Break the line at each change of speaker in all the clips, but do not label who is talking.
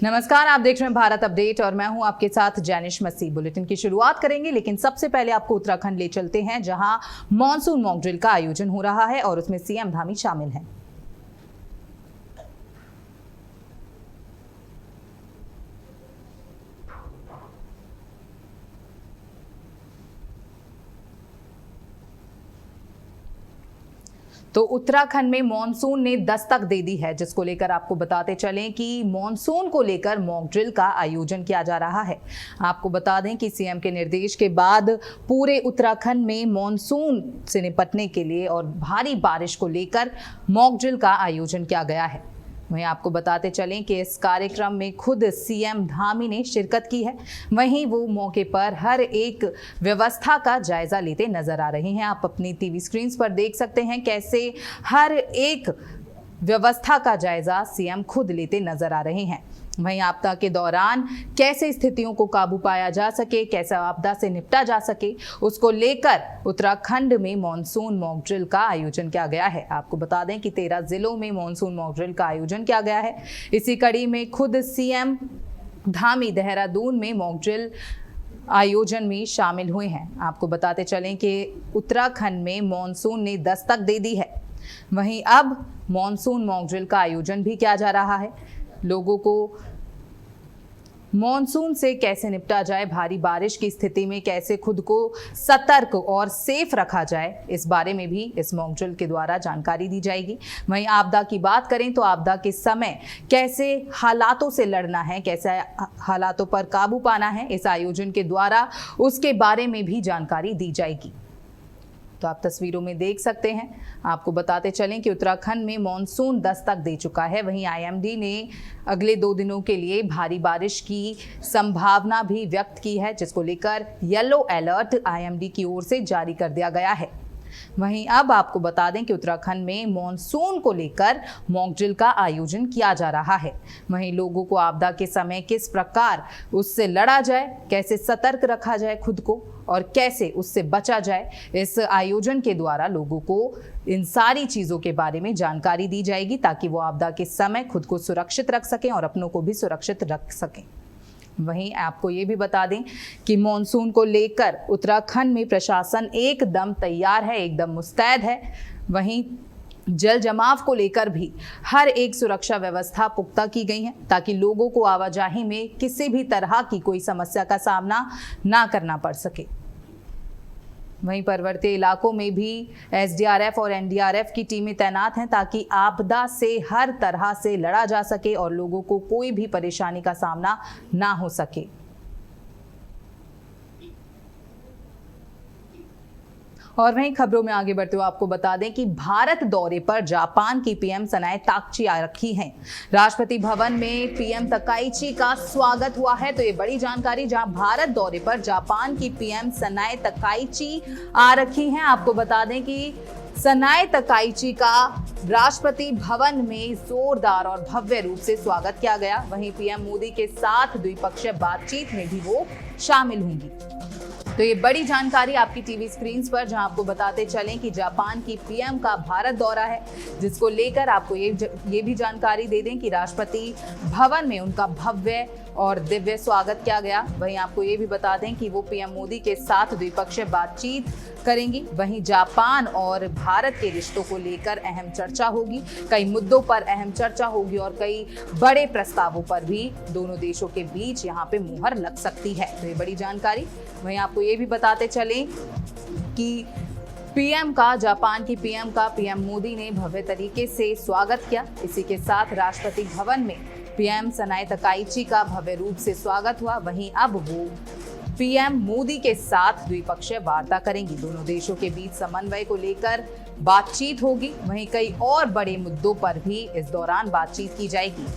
नमस्कार, आप देख रहे हैं भारत अपडेट और मैं हूं आपके साथ जैनिश मसीह। बुलेटिन की शुरुआत करेंगे, लेकिन सबसे पहले आपको उत्तराखंड ले चलते हैं, जहां मॉनसून मॉक ड्रिल का आयोजन हो रहा है और उसमें सीएम धामी शामिल हैं। तो उत्तराखंड में मॉनसून ने दस्तक दे दी है, जिसको लेकर आपको बताते चलें कि मॉनसून को लेकर मॉक ड्रिल का आयोजन किया जा रहा है। आपको बता दें कि सीएम के निर्देश के बाद पूरे उत्तराखंड में मॉनसून से निपटने के लिए और भारी बारिश को लेकर मॉक ड्रिल का आयोजन किया गया है। वहीं आपको बताते चलें कि इस कार्यक्रम में खुद सीएम धामी ने शिरकत की है। वहीं वो मौके पर हर एक व्यवस्था का जायजा लेते नजर आ रहे हैं। आप अपनी टीवी स्क्रीन पर देख सकते हैं कैसे हर एक व्यवस्था का जायजा सीएम खुद लेते नजर आ रहे हैं। वहीं आपदा के दौरान कैसे स्थितियों को काबू पाया जा सके, कैसे आपदा से निपटा जा सके, उसको लेकर उत्तराखंड में मॉनसून मॉक ड्रिल का आयोजन किया गया है। आपको बता दें कि 13 जिलों में मॉनसून मॉक ड्रिल का आयोजन किया गया है। इसी कड़ी में खुद सीएम धामी देहरादून में मॉक ड्रिल आयोजन में शामिल हुए हैं। आपको बताते चलें कि उत्तराखंड में मॉनसून ने दस्तक दे दी है। वहीं अब मॉनसून मॉक ड्रिल का आयोजन भी किया जा रहा है। लोगों को मॉनसून से कैसे निपटा जाए, भारी बारिश की स्थिति में कैसे खुद को सतर्क और सेफ रखा जाए, इस बारे में भी इस मॉक ड्रिल के द्वारा जानकारी दी जाएगी। वहीं आपदा की बात करें तो आपदा के समय कैसे हालातों से लड़ना है, कैसे हालातों पर काबू पाना है, इस आयोजन के द्वारा उसके बारे में भी जानकारी दी जाएगी। तो आप तस्वीरों में देख सकते हैं। आपको बताते चलें कि उत्तराखंड में मॉनसून दस्तक दे चुका है। वहीं आईएमडी ने अगले 2 दिनों के लिए भारी बारिश की संभावना भी व्यक्त की है, जिसको लेकर येलो अलर्ट आईएमडी की ओर से जारी कर दिया गया है। वहीं अब आपको बता दें कि उत्तराखंड में मॉनसून को लेकर मॉक ड्रिल का आयोजन किया जा रहा है। वहीं लोगों को आपदा के समय किस प्रकार उससे लड़ा जाए, कैसे सतर्क रखा जाए खुद को और कैसे उससे बचा जाए, इस आयोजन के द्वारा लोगों को इन सारी चीज़ों के बारे में जानकारी दी जाएगी, ताकि वो आपदा के समय खुद को सुरक्षित रख सकें और अपनों को भी सुरक्षित रख सकें। वहीं आपको ये भी बता दें कि मॉनसून को लेकर उत्तराखंड में प्रशासन एकदम तैयार है, एकदम मुस्तैद है। वहीं जल जमाव को लेकर भी हर एक सुरक्षा व्यवस्था पुख्ता की गई है, ताकि लोगों को आवाजाही में किसी भी तरह की कोई समस्या का सामना ना करना पड़ सके। वहीं पर्वतीय इलाकों में भी एसडीआरएफ और एनडीआरएफ की टीमें तैनात हैं, ताकि आपदा से हर तरह से लड़ा जा सके और लोगों को कोई भी परेशानी का सामना ना हो सके। और वहीं खबरों में आगे बढ़ते हुए आपको बता दें कि भारत दौरे पर जापान की पीएम सनाए ताकची आ रखी हैं। राष्ट्रपति भवन में पीएम तकाइची का स्वागत हुआ है। तो ये बड़ी जानकारी, जहां भारत दौरे पर जापान की पीएम सनाए तकाइची आ रखी हैं। आपको बता दें कि सनाए तकाइची का राष्ट्रपति भवन में जोरदार और भव्य रूप से स्वागत किया गया। वहीं पीएम मोदी के साथ द्विपक्षीय बातचीत में भी वो शामिल होंगी। तो ये बड़ी जानकारी आपकी टीवी स्क्रीन पर, जहां आपको बताते चलें कि जापान की पीएम का भारत दौरा है, जिसको लेकर आपको ये भी जानकारी दे दें कि राष्ट्रपति भवन में उनका भव्य और दिव्य स्वागत किया गया। वहीं आपको ये भी बता दें कि वो पीएम मोदी के साथ द्विपक्षीय बातचीत करेंगी। वहीं जापान और भारत के रिश्तों को लेकर अहम चर्चा होगी, कई मुद्दों पर अहम चर्चा होगी और कई बड़े प्रस्तावों पर भी दोनों देशों के बीच यहाँ पे मुहर लग सकती है। तो ये बड़ी जानकारी। वहीं आपको ये भी बताते चलें कि जापान की पीएम का पीएम मोदी ने भव्य तरीके से स्वागत किया। इसी के साथ राष्ट्रपति भवन में पीएम सनाए तकाइची का भव्य रूप से स्वागत हुआ। वहीं अब वो पीएम मोदी के साथ द्विपक्षीय वार्ता करेंगी। दोनों देशों के बीच समन्वय को लेकर बातचीत होगी। वहीं कई और बड़े मुद्दों पर भी इस दौरान बातचीत की जाएगी।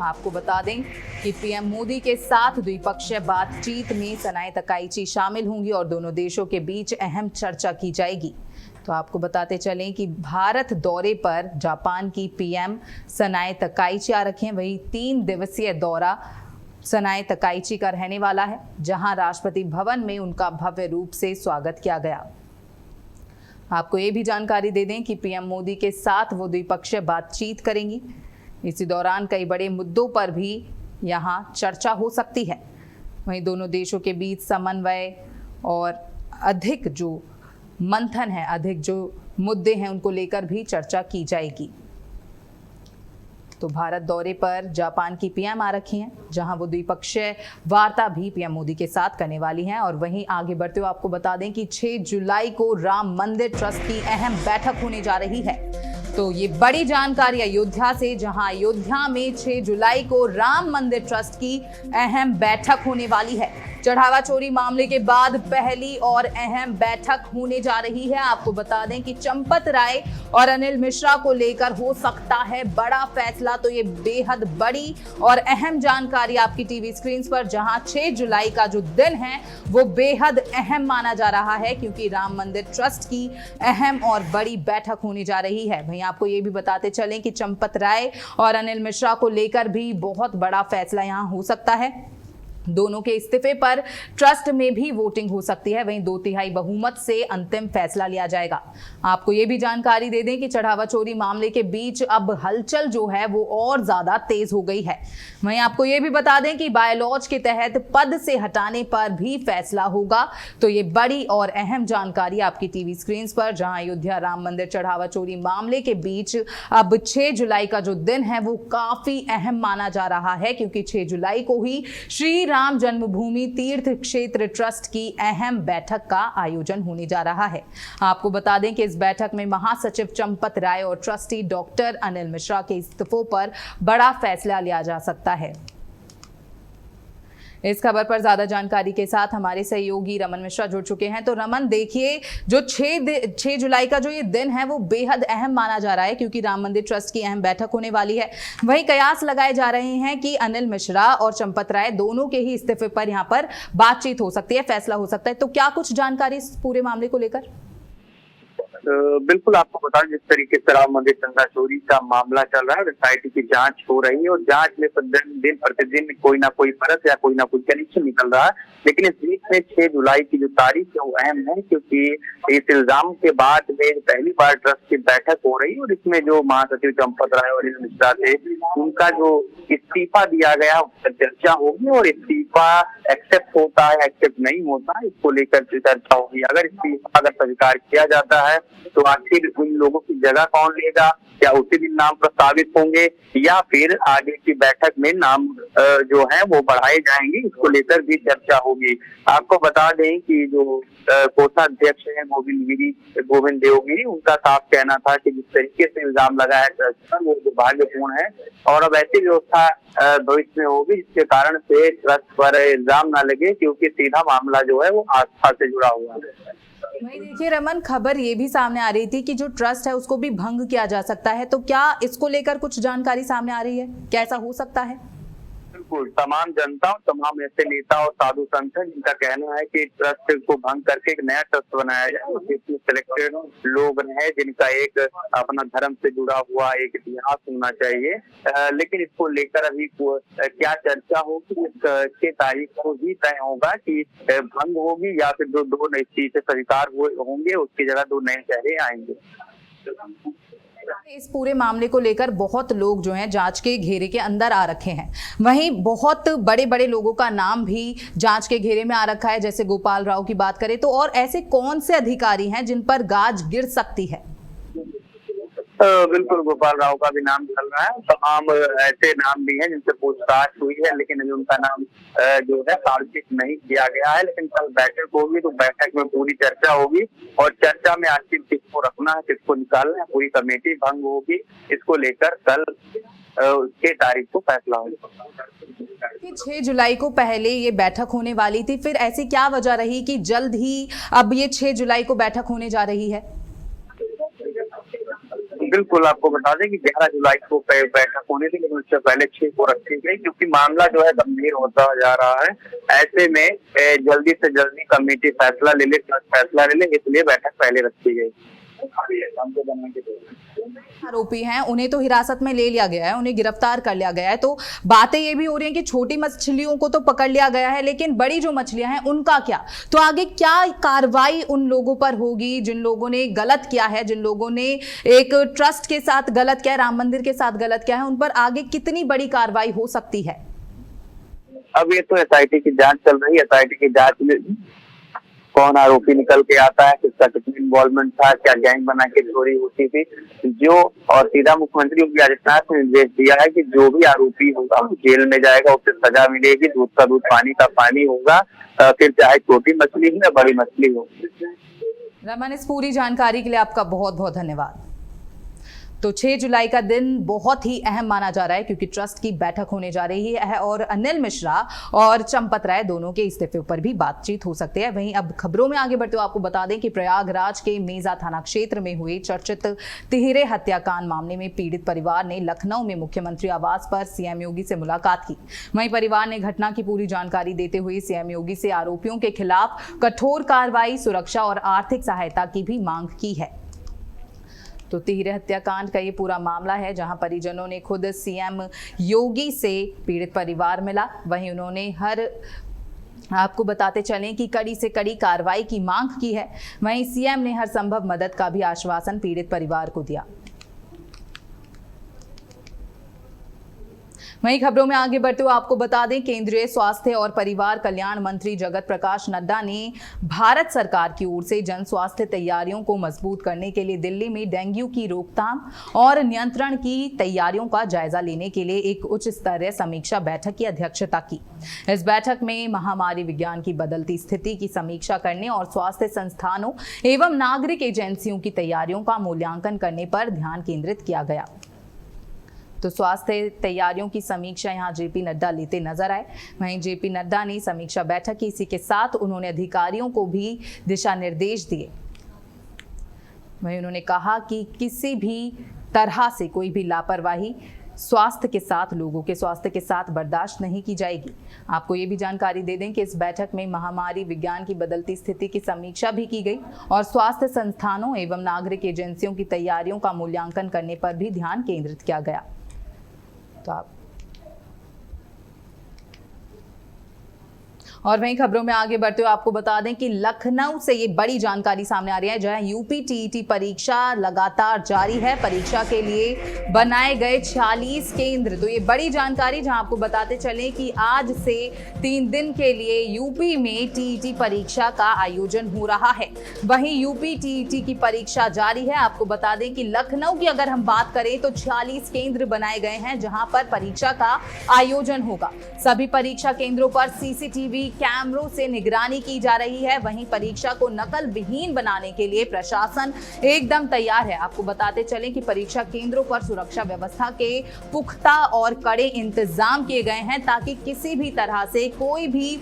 आपको बता दें कि पीएम मोदी के साथ द्विपक्षीय बातचीत में सनाए तकाइची शामिल होंगी और दोनों देशों के बीच अहम चर्चा की जाएगी। तो आपको बताते चलें कि भारत दौरे पर जापान की पीएम सनाए तकाइची आ रखे हैं। वही 3 दिवसीय दौरा सनाए तकाइची का रहने वाला है, जहां राष्ट्रपति भवन में उनका भव्य रूप से स्वागत किया गया। आपको ये भी जानकारी दे दें कि पीएम मोदी के साथ वो द्विपक्षीय बातचीत करेंगी। इसी दौरान कई बड़े मुद्दों पर भी यहाँ चर्चा हो सकती है। वहीं दोनों देशों के बीच समन्वय और अधिक जो मंथन है, अधिक जो मुद्दे हैं उनको लेकर भी चर्चा की जाएगी। तो भारत दौरे पर जापान की पीएम आ रखी हैं, जहां वो द्विपक्षीय वार्ता भी पीएम मोदी के साथ करने वाली हैं। और वहीं आगे बढ़ते हुए आपको बता दें कि 6 जुलाई को राम मंदिर ट्रस्ट की अहम बैठक होने जा रही है। तो ये बड़ी जानकारी अयोध्या से, जहां अयोध्या में 6 जुलाई को राम मंदिर ट्रस्ट की अहम बैठक होने वाली है। चढ़ावा चोरी मामले के बाद पहली और अहम बैठक होने जा रही है। आपको बता दें कि चंपत राय और अनिल मिश्रा को लेकर हो सकता है बड़ा फैसला। तो ये बेहद बड़ी और अहम जानकारी आपकी टीवी स्क्रीन पर, जहां 6 जुलाई का जो दिन है वो बेहद अहम माना जा रहा है, क्योंकि राम मंदिर ट्रस्ट की अहम और बड़ी बैठक होने जा रही है। वहीं आपको ये भी बताते चलें कि चंपत राय और अनिल मिश्रा को लेकर भी बहुत बड़ा फैसला यहां हो सकता है। दोनों के इस्तीफे पर ट्रस्ट में भी वोटिंग हो सकती है। वहीं 2/3 बहुमत से अंतिम फैसला लिया जाएगा। आपको यह भी जानकारी दे दें कि चढ़ावा चोरी मामले के बीच अब हलचल जो है वो और ज्यादा तेज हो गई है। वहीं आपको यह भी बता दें कि बायलॉज के तहत पद से हटाने पर भी फैसला होगा। तो ये बड़ी और अहम जानकारी आपकी टीवी स्क्रीन पर, जहां अयोध्या राम मंदिर चढ़ावा चोरी मामले के बीच अब 6 जुलाई का जो दिन है वो काफी अहम माना जा रहा है, क्योंकि 6 जुलाई को ही श्री राम जन्मभूमि तीर्थ क्षेत्र ट्रस्ट की अहम बैठक का आयोजन होने जा रहा है। आपको बता दें कि इस बैठक में महासचिव चंपत राय और ट्रस्टी डॉक्टर अनिल मिश्रा के इस्तीफों पर बड़ा फैसला लिया जा सकता है। इस खबर पर ज्यादा जानकारी के साथ हमारे सहयोगी रमन मिश्रा जुड़ चुके हैं। तो रमन, देखिए, जो 6 जुलाई का जो ये दिन है वो बेहद अहम माना जा रहा है, क्योंकि राम मंदिर ट्रस्ट की अहम बैठक होने वाली है। वहीं कयास लगाए जा रहे हैं कि अनिल मिश्रा और चंपत राय दोनों के ही इस्तीफे पर यहाँ पर बातचीत हो सकती है, फैसला हो सकता है। तो क्या कुछ जानकारी इस पूरे मामले को लेकर?
बिल्कुल, आपको बता दें, जिस तरीके से राम मंदिर चंदा चोरी का मामला चल रहा है, एसआईटी की जांच हो रही है और जांच में दिन प्रतिदिन कोई ना कोई परत या कोई ना कोई कनेक्शन निकल रहा है। लेकिन इस बीच में 6 जुलाई की जो तारीख है वो अहम है, क्योंकि इस इल्जाम के बाद में पहली बार ट्रस्ट की बैठक हो रही है और इसमें जो महासचिव चंपत राय और अनिल मिश्रा थे, उनका जो इस्तीफा दिया गया उस पर चर्चा होगी और इस्तीफा एक्सेप्ट होता है, एक्सेप्ट नहीं होता, इसको लेकर चर्चा होगी। अगर इस्तीफा स्वीकार किया जाता है तो आखिर उन लोगों की जगह कौन लेगा, क्या उसी दिन नाम प्रस्तावित होंगे या फिर आगे की बैठक में नाम जो है वो बढ़ाए जाएंगे, इसको लेकर भी चर्चा होगी। आपको बता दें कि जो कोषाध्यक्ष है गोविंद देवगिरी, उनका साफ कहना था कि जिस तरीके से इल्जाम लगाया ट्रस्ट पर वो दुर्भाग्यपूर्ण है और अब ऐसी व्यवस्था भविष्य में होगी जिसके कारण से ट्रस्ट पर इल्जाम न लगे, क्योंकि सीधा मामला जो है वो आस्था से जुड़ा हुआ है।
वहीं देखिए रमन, खबर ये भी सामने आ रही थी कि जो ट्रस्ट है उसको भी भंग किया जा सकता है। तो क्या इसको लेकर कुछ जानकारी सामने आ रही है? क्या ऐसा हो सकता है?
बिल्कुल, तमाम जनता और तमाम ऐसे नेता और साधु संत हैं जिनका कहना है कि ट्रस्ट को भंग करके एक नया ट्रस्ट बनाया जाए और इसमें सिलेक्टेड लोग हैं जिनका एक अपना धर्म से जुड़ा हुआ एक इतिहास होना चाहिए। लेकिन इसको लेकर अभी क्या चर्चा होगी, 6 तारीख को ही तय होगा कि भंग होगी या फिर जो 2 नई चीजें स्वीकार होंगे उसकी जगह 2 नए चेहरे आएंगे।
इस पूरे मामले को लेकर बहुत लोग जो हैं जांच के घेरे के अंदर आ रखे हैं। वहीं बहुत बड़े बड़े लोगों का नाम भी जांच के घेरे में आ रखा है। जैसे गोपाल राव की बात करें तो और ऐसे कौन से अधिकारी हैं जिन पर गाज गिर सकती है?
बिल्कुल, गोपाल राव का भी नाम चल रहा है। तमाम ऐसे नाम भी हैं जिनसे पूछताछ हुई है, लेकिन अभी उनका नाम जो है सार्वजनिक नहीं किया गया है। लेकिन कल बैठक होगी तो बैठक में पूरी चर्चा होगी और चर्चा में आखिर किसको रखना है, किसको निकालना है, पूरी कमेटी भंग होगी। इसको लेकर कल 6 तारीख को फैसला होगा।
6 जुलाई को पहले ये बैठक होने वाली थी, फिर ऐसी क्या वजह रही कि जल्द ही अब ये 6 जुलाई को बैठक होने जा रही है?
बिल्कुल, आपको बता दें कि 11 जुलाई को बैठक होनी थी, लेकिन उससे पहले 6 को रखी गई, क्योंकि मामला जो है गंभीर होता जा रहा है। ऐसे में जल्दी से जल्दी कमेटी फैसला ले ले, इसलिए बैठक पहले रखी गई।
आरोपी हैं उन्हें तो हिरासत में ले लिया गया है, उन्हें गिरफ्तार कर लिया गया है, तो बातें ये भी हो रही हैं कि छोटी मछलियों को तो पकड़ लिया गया है, लेकिन बड़ी जो मछलियां हैं उनका क्या? तो आगे क्या कार्रवाई उन लोगों पर होगी जिन लोगों ने गलत किया है, जिन लोगों ने एक ट्रस्ट के साथ गलत किया है, राम मंदिर के साथ गलत किया है, उन पर आगे कितनी बड़ी कार्रवाई हो सकती है?
अब ये तो एसआईटी की जांच चल रही है। एसआईटी की जांच में कौन आरोपी निकल के आता है, किसका कितना इन्वॉल्वमेंट था, क्या गैंग बना के चोरी होती थी, जो और सीधा मुख्यमंत्री योगी आदित्यनाथ ने निर्देश दिया है कि जो भी आरोपी होगा वो जेल में जाएगा, उसे सजा मिलेगी, दूध का दूध पानी का पानी होगा, फिर चाहे छोटी मछली हो या बड़ी मछली हो।
रमन, इस पूरी जानकारी के लिए आपका बहुत बहुत धन्यवाद। तो 6 जुलाई का दिन बहुत ही अहम माना जा रहा है क्योंकि ट्रस्ट की बैठक होने जा रही है और अनिल मिश्रा और चंपत राय दोनों के इस्तीफे पर भी बातचीत हो सकती है। वहीं अब खबरों में आगे बढ़ते हुए आपको बता दें कि प्रयागराज के मेजा थाना क्षेत्र में हुए चर्चित तिहरे हत्याकांड मामले में पीड़ित परिवार ने लखनऊ में मुख्यमंत्री आवास पर सीएम योगी से मुलाकात की। वहीं परिवार ने घटना की पूरी जानकारी देते हुए सीएम योगी से आरोपियों के खिलाफ कठोर कार्रवाई, सुरक्षा और आर्थिक सहायता की भी मांग की है। तो तिहरे हत्याकांड का ये पूरा मामला है जहां परिजनों ने खुद सीएम योगी से पीड़ित परिवार मिला। वहीं उन्होंने आपको बताते चलें कि कड़ी से कड़ी कार्रवाई की मांग की है। वहीं सीएम ने हर संभव मदद का भी आश्वासन पीड़ित परिवार को दिया। वहीं खबरों में आगे बढ़ते हुए आपको बता दें, केंद्रीय स्वास्थ्य और परिवार कल्याण मंत्री जगत प्रकाश नड्डा ने भारत सरकार की ओर से जन स्वास्थ्य तैयारियों को मजबूत करने के लिए दिल्ली में डेंगू की रोकथाम और नियंत्रण की तैयारियों का जायजा लेने के लिए एक उच्च स्तरीय समीक्षा बैठक की अध्यक्षता की। इस बैठक में महामारी विज्ञान की बदलती स्थिति की समीक्षा करने और स्वास्थ्य संस्थानों एवं नागरिक एजेंसियों की तैयारियों का मूल्यांकन करने पर ध्यान केंद्रित किया गया। तो स्वास्थ्य तैयारियों की समीक्षा यहां जेपी नड्डा लेते नजर आए। वहीं जेपी नड्डा ने समीक्षा बैठक की, इसी के साथ उन्होंने अधिकारियों को भी दिशा निर्देश दिए। वहीं उन्होंने कहा कि किसी भी तरह से कोई भी लापरवाही स्वास्थ्य के साथ, लोगों के स्वास्थ्य के साथ बर्दाश्त नहीं की जाएगी। आपको ये भी जानकारी दे दें कि इस बैठक में महामारी विज्ञान की बदलती स्थिति की समीक्षा भी की गई और स्वास्थ्य संस्थानों एवं नागरिक एजेंसियों की तैयारियों का मूल्यांकन करने पर भी ध्यान केंद्रित किया गया। तो आप और वहीं खबरों में आगे बढ़ते हुए आपको बता दें कि लखनऊ से ये बड़ी जानकारी सामने आ रही है जहां यूपी टीईटी परीक्षा लगातार जारी है। परीक्षा के लिए बनाए गए 46 केंद्र। तो ये बड़ी जानकारी जहां आपको बताते चलें कि आज से 3 दिन के लिए यूपी में टीईटी परीक्षा का आयोजन हो रहा है। वहीं यूपी टीईटी की परीक्षा जारी है। आपको बता दें कि लखनऊ की अगर हम बात करें तो 46 केंद्र बनाए गए हैं जहां पर परीक्षा का आयोजन होगा। सभी परीक्षा केंद्रों पर सीसीटीवी कैमरों से निगरानी की जा रही है। वहीं परीक्षा को नकल विहीन बनाने के लिए प्रशासन एकदम तैयार है। आपको बताते चलें कि परीक्षा केंद्रों पर सुरक्षा व्यवस्था के पुख्ता और कड़े इंतजाम किए गए हैं ताकि किसी भी तरह से कोई भी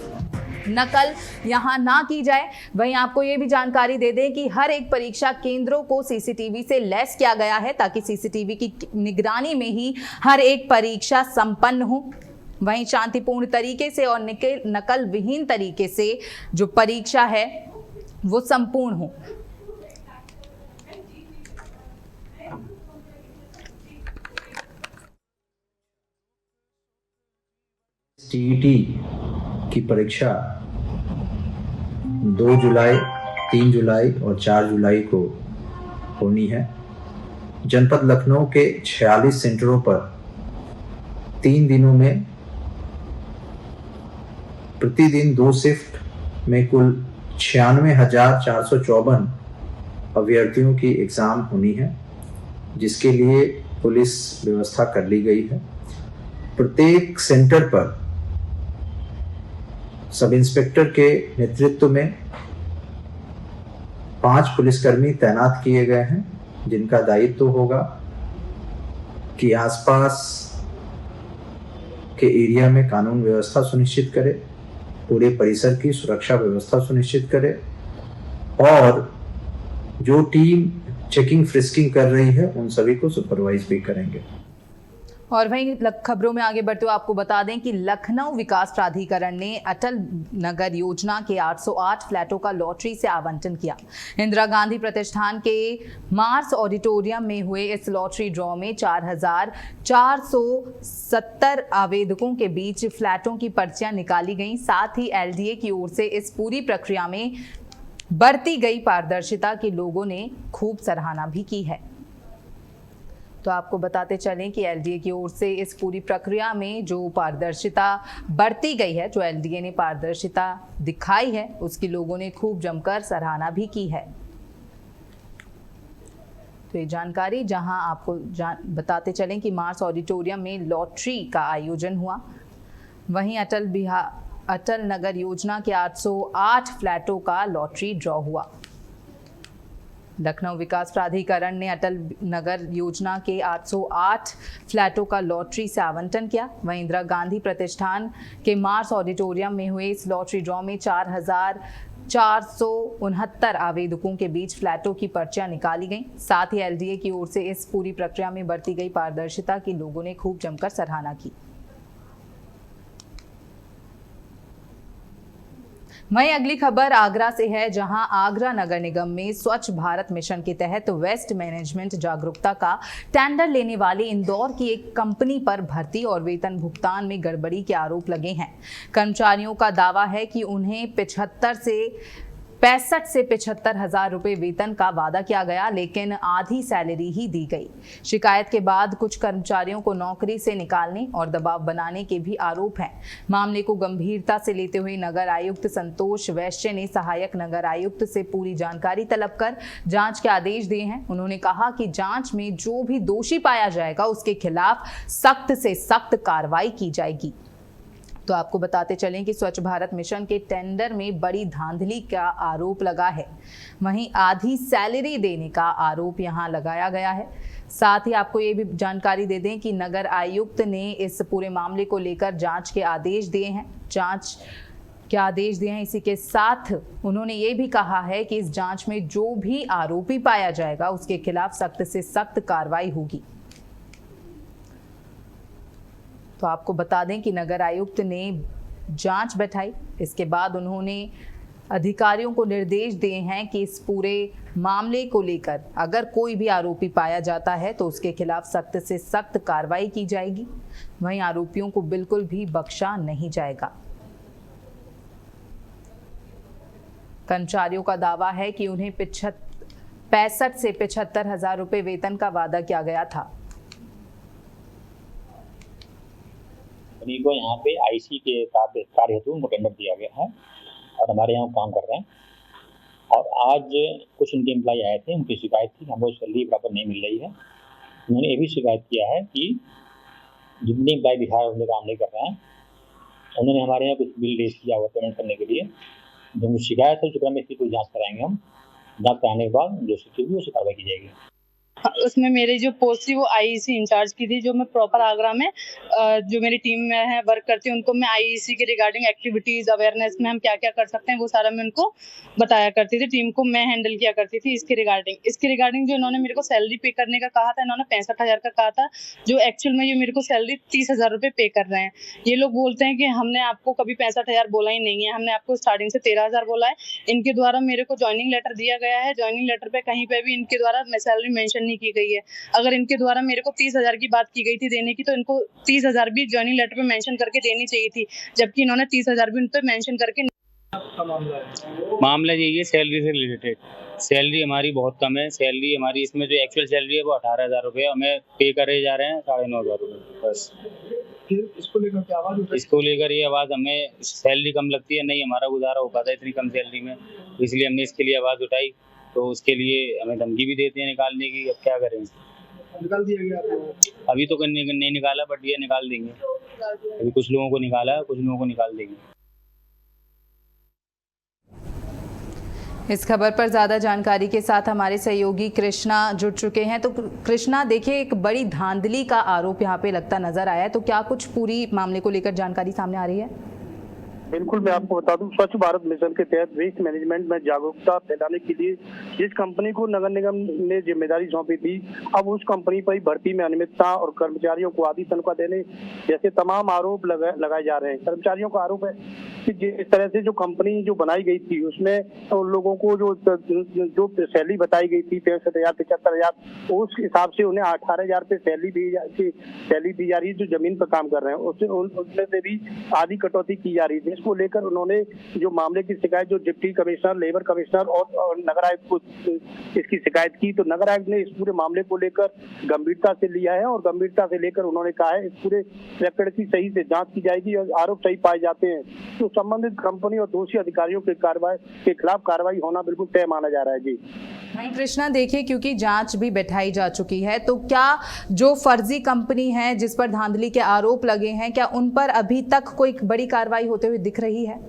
नकल यहां ना की जाए। वहीं आपको ये भी जानकारी दे दें कि हर एक परीक्षा केंद्रों को सीसीटीवी से लैस किया गया है ताकि सीसीटीवी की निगरानी में ही हर एक परीक्षा संपन्न हो। वहीं शांतिपूर्ण तरीके से और नकल विहीन तरीके से जो परीक्षा है वो संपूर्ण हो।
टीईटी की परीक्षा 2 जुलाई, 3 जुलाई और 4 जुलाई को होनी है। जनपद लखनऊ के 46 सेंटरों पर 3 दिनों में प्रतिदिन 2 शिफ्ट में कुल 96,454 अभ्यर्थियों की एग्जाम होनी है, जिसके लिए पुलिस व्यवस्था कर ली गई है। प्रत्येक सेंटर पर सब इंस्पेक्टर के नेतृत्व में 5 पुलिसकर्मी तैनात किए गए हैं, जिनका दायित्व होगा कि आसपास के एरिया में कानून व्यवस्था सुनिश्चित करे, पूरे परिसर की सुरक्षा व्यवस्था सुनिश्चित करे और जो टीम चेकिंग फ्रिस्किंग कर रही है उन सभी को सुपरवाइज भी करेंगे।
और वहीं खबरों में आगे बढ़ते हुए आपको बता दें कि लखनऊ विकास प्राधिकरण ने अटल नगर योजना के 808 फ्लैटों का लॉटरी से आवंटन किया। इंदिरा गांधी प्रतिष्ठान के मार्स ऑडिटोरियम में हुए इस लॉटरी ड्रॉ में 4,470 आवेदकों के बीच फ्लैटों की पर्चियां निकाली गईं। साथ ही एलडीए की ओर से इस पूरी प्रक्रिया में बरती गई पारदर्शिता के लोगों ने खूब सराहना भी की है। तो आपको बताते चलें कि एलडीए की ओर से इस पूरी प्रक्रिया में जो पारदर्शिता बरती गई है, जो एलडीए ने पारदर्शिता दिखाई है, उसकी लोगों ने खूब जमकर सराहना भी की है। तो ये जानकारी जहां आपको बताते चलें कि मार्स ऑडिटोरियम में लॉटरी का आयोजन हुआ, वहीं अटल नगर योजना के 808 फ्लैटों का लॉटरी ड्रॉ हुआ। लखनऊ विकास प्राधिकरण ने अटल नगर योजना के 808 फ्लैटों का लॉटरी से आवंटन किया। वहीं इंदिरा गांधी प्रतिष्ठान के मार्स ऑडिटोरियम में हुए इस लॉटरी ड्रॉ में 4,469 आवेदकों के बीच फ्लैटों की पर्चियां निकाली गईं। साथ ही एलडीए की ओर से इस पूरी प्रक्रिया में बरती गई पारदर्शिता की लोगों ने खूब जमकर सराहना की। वहीं अगली खबर आगरा से है, जहां आगरा नगर निगम में स्वच्छ भारत मिशन के तहत वेस्ट मैनेजमेंट जागरूकता का टेंडर लेने वाली इंदौर की एक कंपनी पर भर्ती और वेतन भुगतान में गड़बड़ी के आरोप लगे हैं। कर्मचारियों का दावा है कि उन्हें 65 से 75 हजार रुपए वेतन का वादा किया गया, लेकिन आधी सैलरी ही दी गई। शिकायत के बाद कुछ कर्मचारियों को नौकरी से निकालने और दबाव बनाने के भी आरोप हैं। मामले को गंभीरता से लेते हुए नगर आयुक्त संतोष वैश्य ने सहायक नगर आयुक्त से पूरी जानकारी तलब कर जांच के आदेश दिए हैं। उन्होंने कहा कि जांच में जो भी दोषी पाया जाएगा उसके खिलाफ सख्त से सख्त कार्रवाई की जाएगी। तो आपको बताते चलें कि स्वच्छ भारत मिशन के टेंडर में बड़ी धांधली का आरोप लगा है। वहीं आधी सैलरी देने का आरोप यहां लगाया गया है। साथ ही आपको ये भी जानकारी दे दें कि नगर आयुक्त ने इस पूरे मामले को लेकर जांच के आदेश दिए हैं। इसी के साथ उन्होंने ये भी कहा है कि इस जांच में जो भी आरोपी पाया जाएगा उसके खिलाफ सख्त से सख्त कार्रवाई होगी। तो आपको बता दें कि नगर आयुक्त ने जांच बैठाई, इसके बाद उन्होंने अधिकारियों को निर्देश दिए हैं कि इस पूरे मामले को लेकर अगर कोई भी आरोपी पाया जाता है तो उसके खिलाफ सख्त से सख्त कार्रवाई की जाएगी। वहीं आरोपियों को बिल्कुल भी बख्शा नहीं जाएगा। कर्मचारियों का दावा है कि उन्हें 65 से 75 हजार रुपए वेतन का वादा किया गया था।
को यहाँ पे आईसी के कार्य हेतु उनको टेंडर दिया गया है और हमारे यहाँ काम कर रहे हैं। और आज कुछ उनके एम्प्लॉय आए थे, उनकी शिकायत थी हमको सैलरी बराबर नहीं मिल रही है। उन्होंने ये भी शिकायत किया है कि जितने एम्प्लॉय दिखाए उनके काम नहीं कर रहे हैं। उन्होंने हमारे यहाँ कुछ बिल रेज किया हुआ पेमेंट करने के लिए। जो शिकायत है उसमें इसकी कोई जाँच कराएंगे हम। जाँच कराने के बाद जो स्थिति होगी उसे कार्रवाई की जाएगी।
उसमें मेरी जो पोस्ट थी वो आईईसी इंचार्ज की थी। जो मैं प्रॉपर आगरा में जो मेरी टीम में है वर्क करती हूँ, उनको मैं आईईसी के रिगार्डिंग एक्टिविटीज अवेयरनेस में हम क्या क्या कर सकते हैं वो सारा मैं उनको बताया करती थी। टीम को मैं हैंडल किया करती थी। इसके रिगार्डिंग जो इन्होंने मेरे को सैलरी पे करने का कहा था, इन्होंने 65,000 का कहा था, जो एक्चुअल में ये मेरे को सैलरी 30,000 रुपये पे कर रहे हैं। ये लोग बोलते हैं कि हमने आपको कभी 65,000 बोला ही नहीं है, हमने आपको स्टार्टिंग से 13,000 बोला है। इनके द्वारा मेरे को ज्वाइनिंग लेटर दिया गया है। ज्वाइनिंग लेटर पे कहीं पे भी इनके द्वारा सैलरी मेंशन नहीं की गई है। अगर इनके द्वारा मेरे को 30,000 की बात की गई थी देने की, तो इनको 30,000 भी ज्वाइनिंग लेटर पे मेंशन करके देनी चाहिए थी, जबकि इन्होंने 30,000 भी उन पे मेंशन करके।
मामला यही है सैलरी से रिलेटेड। सैलरी हमारी बहुत कम है। सैलरी हमारी इसमें जो एक्चुअल सैलरी है वो 18,000 रुपये, हमें पे करे जा रहे हैं 9,500 रुपये बस।
फिर इसको लेकर क्या आवाज उठाई?
इसको लेकर ये आवाज़, हमें सैलरी कम लगती है, नहीं हमारा गुजारा हो पाता है इतनी कम सैलरी में, इसलिए हमने इसके लिए आवाज़ उठाई। तो उसके लिए हमें धमकी भी देते हैं निकालने की। अब क्या करें?
निकाल दिया गया आपको?
अभी तो नहीं निकाला, बट ये निकाल देंगे। अभी कुछ लोगों को निकाला है, कुछ लोगों को निकाल देंगे।
इस खबर पर ज़्यादा जानकारी के साथ हमारे सहयोगी कृष्णा जुड़ चुके हैं। तो कृष्णा, देखिए एक बड़ी धांधली का आरोप यहाँ पे लगता नजर आया है, तो क्या कुछ पूरी मामले को लेकर जानकारी सामने आ रही है?
बिल्कुल, मैं आपको बता दूं, स्वच्छ भारत मिशन के तहत वेस्ट मैनेजमेंट में जागरूकता फैलाने के लिए जिस कंपनी को नगर निगम ने जिम्मेदारी सौंपी थी, अब उस कंपनी पर भर्ती में अनियमितता और कर्मचारियों को आधी तनख्वाह देने जैसे तमाम आरोप लगाए जा रहे हैं। कर्मचारियों का आरोप है कि जिस तरह से जो कंपनी जो बनाई गई थी उसमें उन लोगों को जो सैलरी बताई गई थी 63,000 75,000, उस हिसाब से उन्हें 18,000 रुपये सैलरी दी जा रही है जो जमीन पर काम कर रहे हैं, उसमें से भी आधी कटौती की जा रही थी। इसको लेकर उन्होंने जो मामले की शिकायत जो डिप्टी कमिश्नर, लेबर कमिश्नर और नगर आयुक्त को इसकी शिकायत की, तो नगर आयुक्त ने इस पूरे मामले को लेकर गंभीरता से लिया है और गंभीरता से लेकर उन्होंने कहा है इस पूरे प्रकरण की सही से जांच की जाएगी और आरोप सही पाए जाते हैं तो संबंधित कंपनी और दोषी अधिकारियों के खिलाफ कार्रवाई होना बिल्कुल तय माना जा रहा है। जी
कृष्णा, देखिए क्योंकि जांच भी बैठाई जा चुकी है, तो क्या जो फर्जी कंपनी है जिस पर धांधली के आरोप लगे हैं, क्या उन पर अभी तक कोई बड़ी कार्रवाई होते हुए दिख रही है?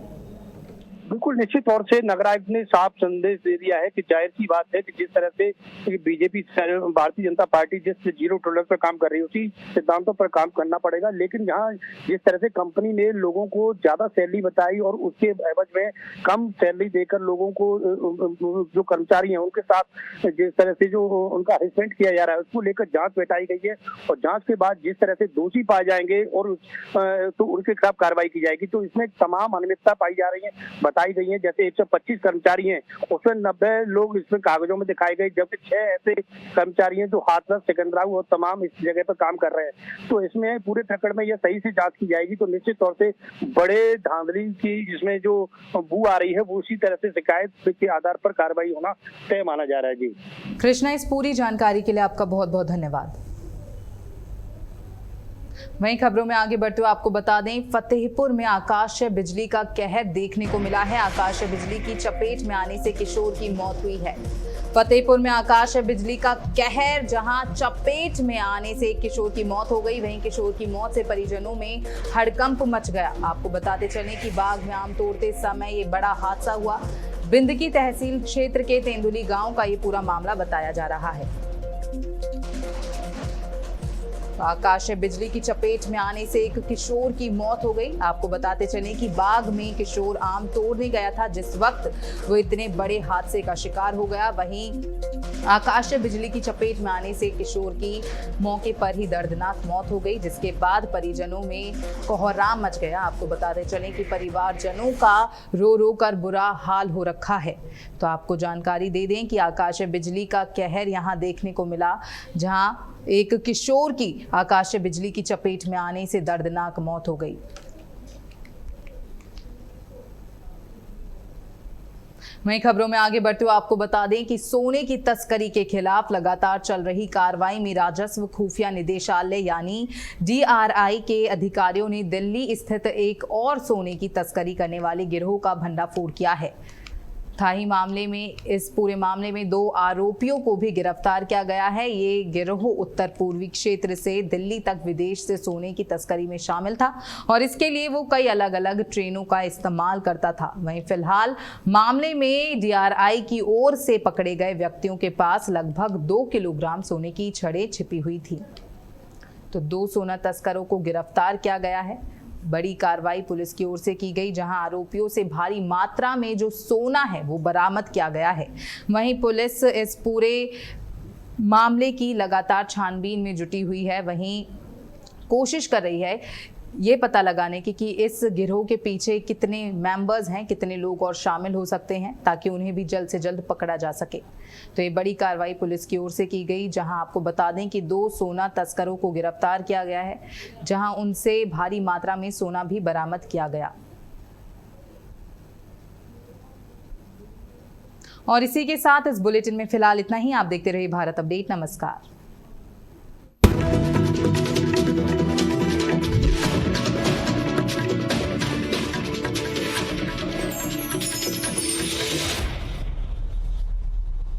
बिल्कुल, निश्चित तौर से नगर आयुक्त ने साफ संदेश दे दिया है कि जाहिर सी बात है कि जिस तरह से बीजेपी भारतीय जनता पार्टी जिस जीरो टॉलरेंस पर काम कर रही है उसी सिद्धांतों पर काम करना पड़ेगा। लेकिन यहाँ जिस तरह से कंपनी ने लोगों को ज्यादा सैलरी बताई और उसके एवज में कम सैलरी देकर लोगों को जो कर्मचारी हैं उनके साथ जिस तरह से जो उनका हरेसमेंट किया जा रहा है उसको लेकर जांच बैठाई गई है और जांच के बाद जिस तरह से दोषी पाए जाएंगे और तो उनके खिलाफ कार्रवाई की जाएगी। तो इसमें तमाम अनियमितता पाई जा रही है, बताई गई है। जैसे 125 कर्मचारी हैं उसमें 90 लोग इसमें कागजों में दिखाए गए, जबकि 6 ऐसे कर्मचारी हैं जो हाथरस, सिकंदराऊ और तमाम इस जगह पर काम कर रहे हैं। तो इसमें पूरे प्रकरण में यह सही से जांच की जाएगी तो निश्चित तौर से बड़े धांधली की जिसमें जो बू आ रही है वो उसी तरह से शिकायत के आधार पर कार्रवाई होना तय माना जा रहा है। जी
कृष्णा, इस पूरी जानकारी के लिए आपका बहुत बहुत धन्यवाद। वहीं खबरों में आगे बढ़ते हुए आपको बता दें, फतेहपुर में आकाशीय बिजली का कहर देखने को मिला है। आकाशीय बिजली की चपेट में आने से किशोर की मौत हुई है। फतेहपुर में आकाशीय बिजली का कहर, जहां चपेट में आने से एक किशोर की मौत हो गई, वहीं किशोर की मौत से परिजनों में हड़कंप मच गया। आपको बताते चलें कि बाग में आम तोड़ते समय ये बड़ा हादसा हुआ। बिंदकी तहसील क्षेत्र के तेंदुली गांव का ये पूरा मामला बताया जा रहा है। आकाशीय बिजली की चपेट में आने से एक किशोर की मौत हो गई। आपको बताते चलें कि बाग में किशोर आम तोड़ने गया था जिस वक्त वो इतने बड़े हादसे का शिकार हो गया। वहीं आकाशीय बिजली की चपेट में आने से किशोर की मौके पर ही दर्दनाक मौत हो गई, जिसके बाद परिजनों में कोहराम मच गया। आपको बताते चलें कि परिवारजनों का रो रो कर बुरा हाल हो रखा है। तो आपको जानकारी दे दें कि आकाशीय बिजली का कहर यहाँ देखने को मिला, जहां एक किशोर की आकाशीय बिजली की चपेट में आने से दर्दनाक मौत हो गई। वहीं खबरों में आगे बढ़ते हुए आपको बता दें कि सोने की तस्करी के खिलाफ लगातार चल रही कार्रवाई में राजस्व खुफिया निदेशालय यानी DRI के अधिकारियों ने दिल्ली स्थित एक और सोने की तस्करी करने वाले गिरोह का भंडाफोड़ किया है। थाई मामले में इस पूरे मामले में 2 आरोपियों को भी गिरफ्तार किया गया है। ये गिरोह उत्तर पूर्वी क्षेत्र से दिल्ली तक विदेश से सोने की तस्करी में शामिल था और इसके लिए वो कई अलग अलग ट्रेनों का इस्तेमाल करता था। वहीं फिलहाल मामले में DRI की ओर से पकड़े गए व्यक्तियों के पास लगभग 2 किलोग्राम सोने की छड़ें छिपी हुई थी। तो 2 सोना तस्करों को गिरफ्तार किया गया है। बड़ी कार्रवाई पुलिस की ओर से की गई, जहां आरोपियों से भारी मात्रा में जो सोना है वो बरामद किया गया है। वहीं पुलिस इस पूरे मामले की लगातार छानबीन में जुटी हुई है। वहीं कोशिश कर रही है ये पता लगाने की कि इस गिरोह के पीछे कितने मेंबर्स हैं, कितने लोग और शामिल हो सकते हैं, ताकि उन्हें भी जल्द से जल्द पकड़ा जा सके। तो ये बड़ी कार्रवाई पुलिस की ओर से की गई, जहां आपको बता दें कि 2 सोना तस्करों को गिरफ्तार किया गया है, जहां उनसे भारी मात्रा में सोना भी बरामद किया गया। और इसी के साथ इस बुलेटिन में फिलहाल इतना ही। आप देखते रहिए भारत अपडेट। नमस्कार।